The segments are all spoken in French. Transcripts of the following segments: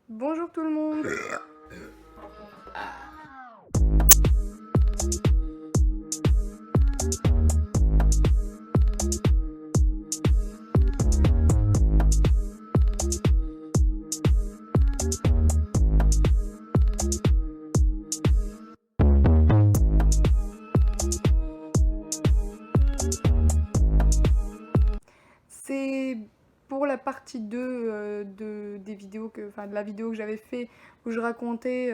Bonjour tout le monde. C'est pour la partie 2 des vidéos de la vidéo que j'avais fait où je racontais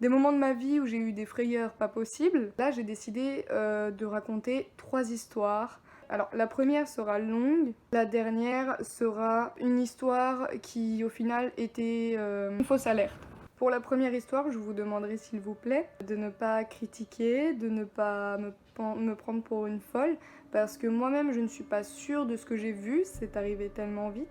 des moments de ma vie où j'ai eu des frayeurs pas possibles. Là, j'ai décidé de raconter 3 histoires. Alors, la première sera longue, la dernière sera une histoire qui, au final, était une fausse alerte. Pour la première histoire, je vous demanderai s'il vous plaît de ne pas critiquer, de ne pas me prendre pour une folle, parce que moi-même je ne suis pas sûre de ce que j'ai vu, c'est arrivé tellement vite.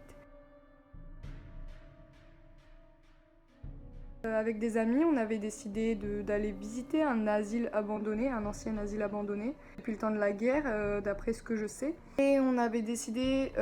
Avec des amis, on avait décidé d'aller visiter un asile abandonné, un ancien asile abandonné, depuis le temps de la guerre, d'après ce que je sais. Et on avait décidé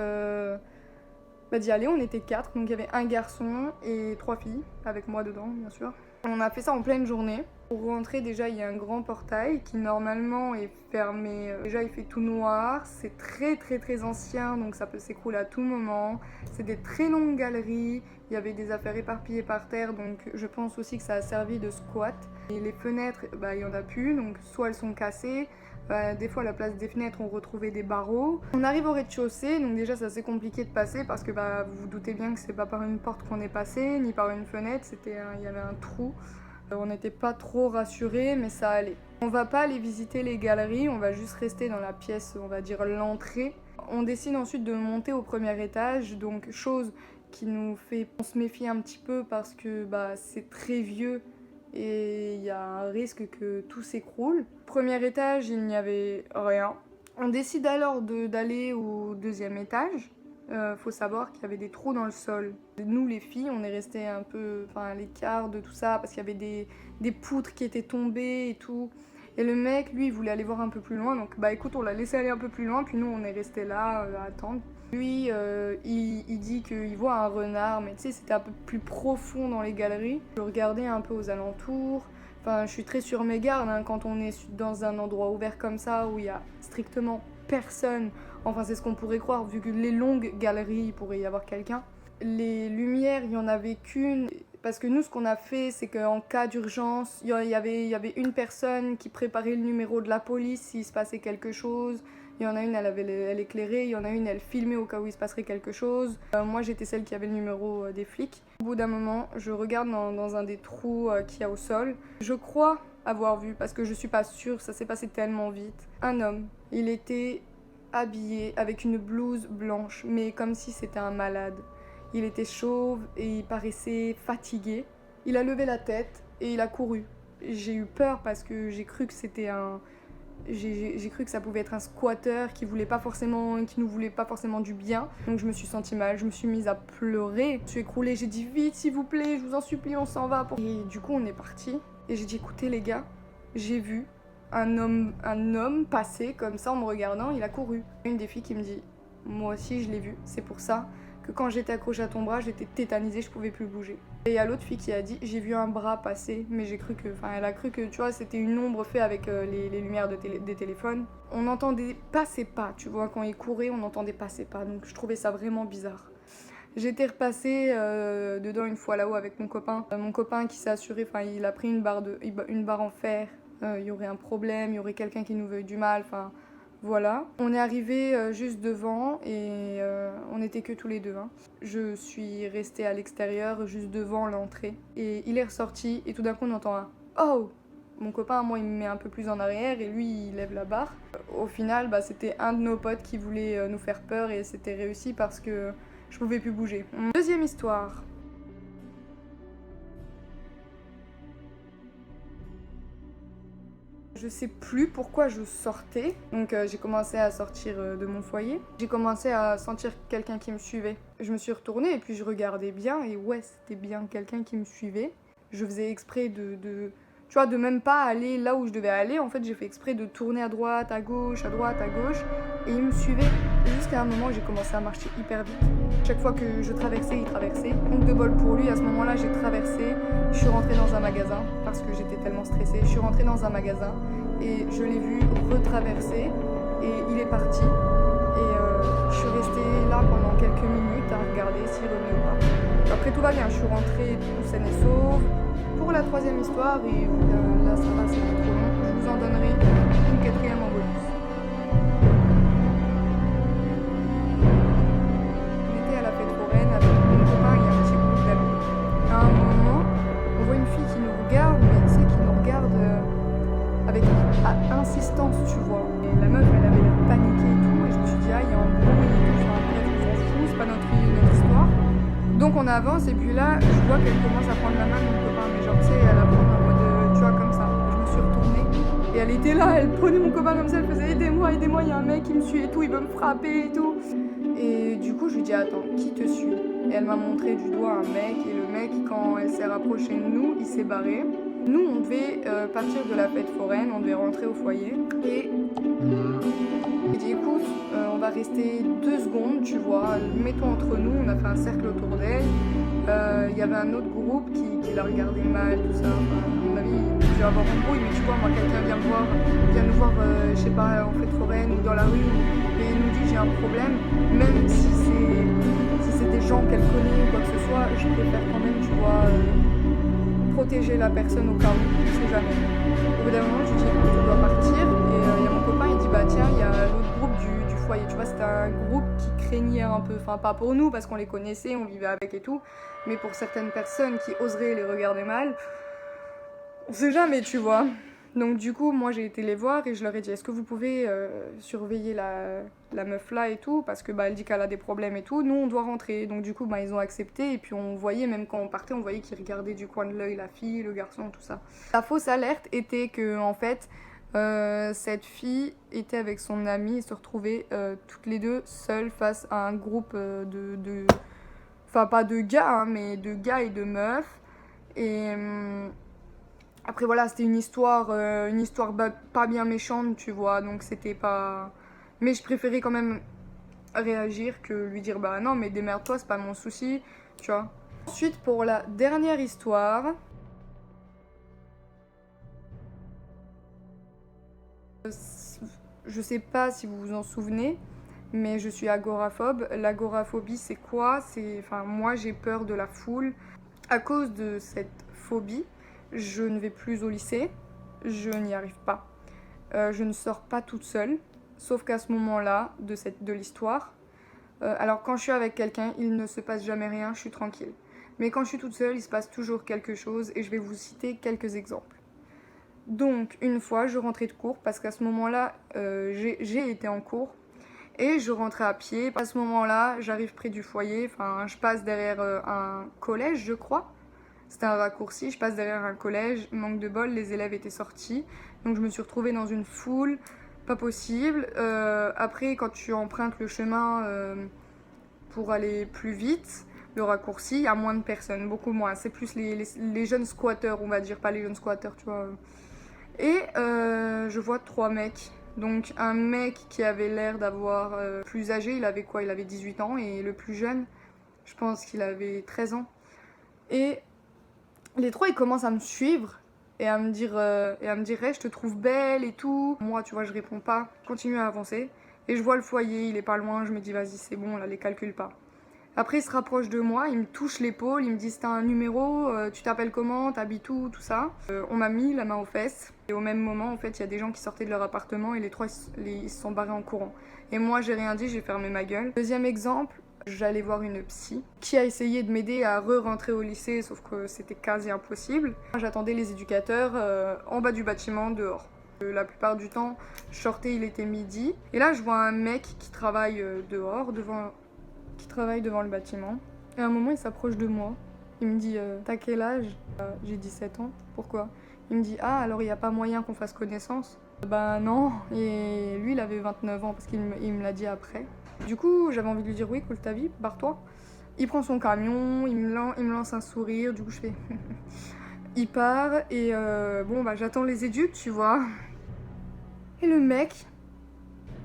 d'y aller, on était 4, donc il y avait un garçon et 3 filles, avec moi dedans bien sûr. On a fait ça en pleine journée. Pour rentrer, déjà, il y a un grand portail qui normalement est fermé. Déjà, il fait tout noir, c'est très ancien, donc ça peut s'écrouler à tout moment. C'est des très longues galeries, il y avait des affaires éparpillées par terre, donc je pense aussi que ça a servi de squat. Et les fenêtres, il y en a plus, donc soit elles sont cassées, des fois à la place des fenêtres on retrouvait des barreaux. On arrive au rez-de-chaussée, donc déjà c'est assez compliqué de passer parce que vous vous doutez bien que c'est pas par une porte qu'on est passé, ni par une fenêtre, il y avait un trou. On n'était pas trop rassurés, mais ça allait. On va pas aller visiter les galeries, on va juste rester dans la pièce, on va dire l'entrée. On décide ensuite de monter au premier étage, donc chose qui nous fait se méfier un petit peu parce que c'est très vieux et il y a un risque que tout s'écroule. Premier étage, il n'y avait rien. On décide alors d'aller au deuxième étage. Faut savoir qu'il y avait des trous dans le sol. Nous les filles, on est resté un peu à l'écart de tout ça parce qu'il y avait des poutres qui étaient tombées et tout. Et le mec, lui, il voulait aller voir un peu plus loin. Donc écoute, on l'a laissé aller un peu plus loin, puis nous on est resté là à attendre. Lui, il dit qu'il voit un renard, mais tu sais, c'était un peu plus profond dans les galeries. Je regardais un peu aux alentours. Enfin, je suis très sur mes gardes quand on est dans un endroit ouvert comme ça où il y a strictement personne. Enfin, c'est ce qu'on pourrait croire, vu que les longues galeries, il pourrait y avoir quelqu'un. Les lumières, il n'y en avait qu'une. Parce que nous, ce qu'on a fait, c'est qu'en cas d'urgence, il y avait une personne qui préparait le numéro de la police s'il se passait quelque chose. Il y en a une, elle éclairait. Il y en a une, elle filmait au cas où il se passerait quelque chose. Moi, j'étais celle qui avait le numéro des flics. Au bout d'un moment, je regarde dans un des trous qu'il y a au sol. Je crois avoir vu, parce que je suis pas sûre, ça s'est passé tellement vite. Un homme, il était habillé avec une blouse blanche, mais comme si c'était un malade. Il était chauve et il paraissait fatigué. Il a levé la tête et il a couru. J'ai eu peur parce que j'ai cru que j'ai cru que ça pouvait être un squatter qui nous voulait pas forcément du bien. Donc je me suis sentie mal, je me suis mise à pleurer. Je suis écroulée, j'ai dit vite s'il vous plaît, je vous en supplie, on s'en va. Et du coup on est parti. Et j'ai dit écoutez les gars, j'ai vu un homme passer comme ça en me regardant, il a couru. Une des filles qui me dit moi aussi je l'ai vu, c'est pour ça que quand j'étais accrochée à ton bras, j'étais tétanisée, je pouvais plus bouger. Et il y a l'autre fille qui a dit j'ai vu un bras passer, mais elle a cru que tu vois c'était une ombre faite avec les lumières des téléphones. On entendait pas ses pas, tu vois, quand il courait, on entendait pas ses pas, donc je trouvais ça vraiment bizarre. J'étais repassée dedans une fois là-haut avec mon copain. Mon copain qui s'est assuré, il a pris une barre en fer. Il y aurait un problème, il y aurait quelqu'un qui nous veuille du mal, voilà. On est arrivé juste devant et on n'était que tous les deux. Je suis restée à l'extérieur, juste devant l'entrée. Et il est ressorti et tout d'un coup on entend un « Oh !» Mon copain, moi, il me met un peu plus en arrière et lui, il lève la barre. Au final, c'était un de nos potes qui voulait nous faire peur et c'était réussi parce que je pouvais plus bouger. Deuxième histoire. Je sais plus pourquoi je sortais, donc j'ai commencé à sortir de mon foyer. J'ai commencé à sentir quelqu'un qui me suivait. Je me suis retournée et puis je regardais bien et ouais, c'était bien quelqu'un qui me suivait. Je faisais exprès de même pas aller là où je devais aller. En fait, j'ai fait exprès de tourner à droite, à gauche, et il me suivait. Jusqu'à un moment, j'ai commencé à marcher hyper vite. Chaque fois que je traversais, il traversait. Donc de bol pour lui, à ce moment-là, j'ai traversé. magasin parce que j'étais tellement stressée. Je suis rentrée dans un magasin et je l'ai vu retraverser et il est parti. Et je suis restée là pendant quelques minutes à regarder s'il revenait ou pas. Après tout va bien, je suis rentrée tout saine et sauve. Pour la troisième histoire, et là ça va, c'est pas trop long, je vous en donnerai une quatrième en bonus. On était à la fête foraine avec mon copain et un petit groupe d'amis. À un moment, on voit une fille qui nous regarde, mais tu sais, qui nous regarde avec insistance, tu vois. Et la meuf, elle avait l'air paniquée et tout, et je me suis dit, ah, il y a un bruit et tout, enfin bref, on s'en fout, c'est pas notre histoire. Donc on avance, et puis là, je vois qu'elle commence à prendre la main de mon copain, mais genre, tu sais, elle la prend en mode, tu vois, comme ça. Je me suis retournée, et elle était là, elle prenait mon copain comme ça, elle faisait, aidez-moi, aidez-moi, il y a un mec qui me suit et tout, il veut me frapper et tout. Et du coup, je lui dis, attends, qui te suit? Et elle m'a montré du doigt un mec, et le mec, quand elle s'est rapprochée de nous, il s'est barré. Nous, on devait partir de la fête foraine, on devait rentrer au foyer. Et j'ai dit, écoute, on va rester 2 secondes, tu vois, mets-toi entre nous, on a fait un cercle autour d'elle. Il y avait un autre groupe qui la regardait mal, tout ça. Enfin, à mon avis, il devait avoir un bruit, mais tu vois, moi, quelqu'un vient nous voir, je sais pas, en fête foraine ou dans la rue, et il nous dit, j'ai un problème, même si c'est des gens qu'elle connaît ou quoi que ce soit, je préfère quand même, tu vois, protéger la personne au cas où, on sait jamais. Au bout d'un moment, je lui dis, écoute, on doit partir, et il y a mon copain, il dit, bah tiens, il y a l'autre groupe du foyer, tu vois, c'était un groupe qui craignait un peu, enfin pas pour nous, parce qu'on les connaissait, on vivait avec et tout, mais pour certaines personnes qui oseraient les regarder mal, on sait jamais, tu vois. Donc du coup, moi j'ai été les voir et je leur ai dit, est-ce que vous pouvez surveiller la meuf là et tout, parce que bah elle dit qu'elle a des problèmes et tout, nous on doit rentrer. Donc du coup, bah ils ont accepté, et puis on voyait, même quand on partait, on voyait qu'ils regardaient du coin de l'œil la fille, le garçon, tout ça. La fausse alerte était que en fait, cette fille était avec son amie et se retrouvait toutes les deux seules face à un groupe enfin pas de gars, hein, mais de gars et de meufs. Et après voilà, c'était une histoire pas bien méchante, tu vois, donc c'était pas... Mais je préférais quand même réagir que lui dire bah non mais démerde-toi, c'est pas mon souci, tu vois. Ensuite, pour la dernière histoire... Je sais pas si vous vous en souvenez, mais je suis agoraphobe. L'agoraphobie, c'est quoi? Enfin, moi, j'ai peur de la foule. À cause de cette phobie, je ne vais plus au lycée, je n'y arrive pas. Je ne sors pas toute seule, sauf qu'à ce moment-là de l'histoire, alors quand je suis avec quelqu'un, il ne se passe jamais rien, je suis tranquille. Mais quand je suis toute seule, il se passe toujours quelque chose, et je vais vous citer quelques exemples. Donc, une fois, je rentrais de cours, parce qu'à ce moment-là, j'ai été en cours, et je rentrais à pied. À ce moment-là, j'arrive près du foyer, enfin, je passe derrière un collège, je crois. C'était un raccourci, je passe derrière un collège, manque de bol, les élèves étaient sortis. Donc, je me suis retrouvée dans une foule, pas possible. Après, quand tu empruntes le chemin pour aller plus vite, le raccourci, il y a moins de personnes, beaucoup moins. C'est plus les jeunes squatteurs, on va dire, pas les jeunes squatteurs, tu vois. Et je vois 3 mecs. Donc un mec qui avait l'air d'avoir plus âgé, il avait quoi? Il avait 18 ans, et le plus jeune, je pense qu'il avait 13 ans. Et les 3, ils commencent à me suivre et à me dire hey, je te trouve belle et tout. Moi, tu vois, je réponds pas, je continue à avancer. Et je vois le foyer, il est pas loin, je me dis vas-y, c'est bon, là, les calcule pas. Après, il se rapproche de moi, il me touche l'épaule, il me dit c'est un numéro, tu t'appelles comment, t'habites où, tout ça. On m'a mis la main aux fesses. Et au même moment, en fait, il y a des gens qui sortaient de leur appartement, et les 3, ils se sont barrés en courant. Et moi, j'ai rien dit, j'ai fermé ma gueule. Deuxième exemple, j'allais voir une psy qui a essayé de m'aider à re-rentrer au lycée, sauf que c'était quasi impossible. J'attendais les éducateurs en bas du bâtiment, dehors. La plupart du temps, je sortais, il était midi. Et là, je vois un mec qui travaille dehors, qui travaille devant le bâtiment. Et à un moment, il s'approche de moi. Il me dit t'as quel âge? J'ai 17 ans. Pourquoi? Il me dit ah, alors il n'y a pas moyen qu'on fasse connaissance? Bah non. Et lui, il avait 29 ans parce qu'il me l'a dit après. Du coup, j'avais envie de lui dire oui, cool ta vie, barre-toi. Il prend son camion, il me lance un sourire. Du coup, je fais il part, et bon, bah j'attends les éducs, tu vois. Et le mec,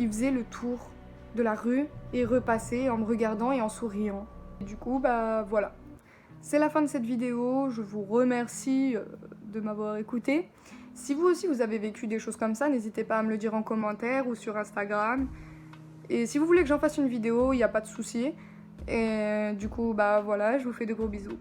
il faisait le tour de la rue et repassait en me regardant et en souriant. Et du coup, bah voilà. C'est la fin de cette vidéo. Je vous remercie de m'avoir écouté. Si vous aussi vous avez vécu des choses comme ça, n'hésitez pas à me le dire en commentaire ou sur Instagram. Et si vous voulez que j'en fasse une vidéo, il n'y a pas de souci. Et du coup, bah voilà, je vous fais de gros bisous.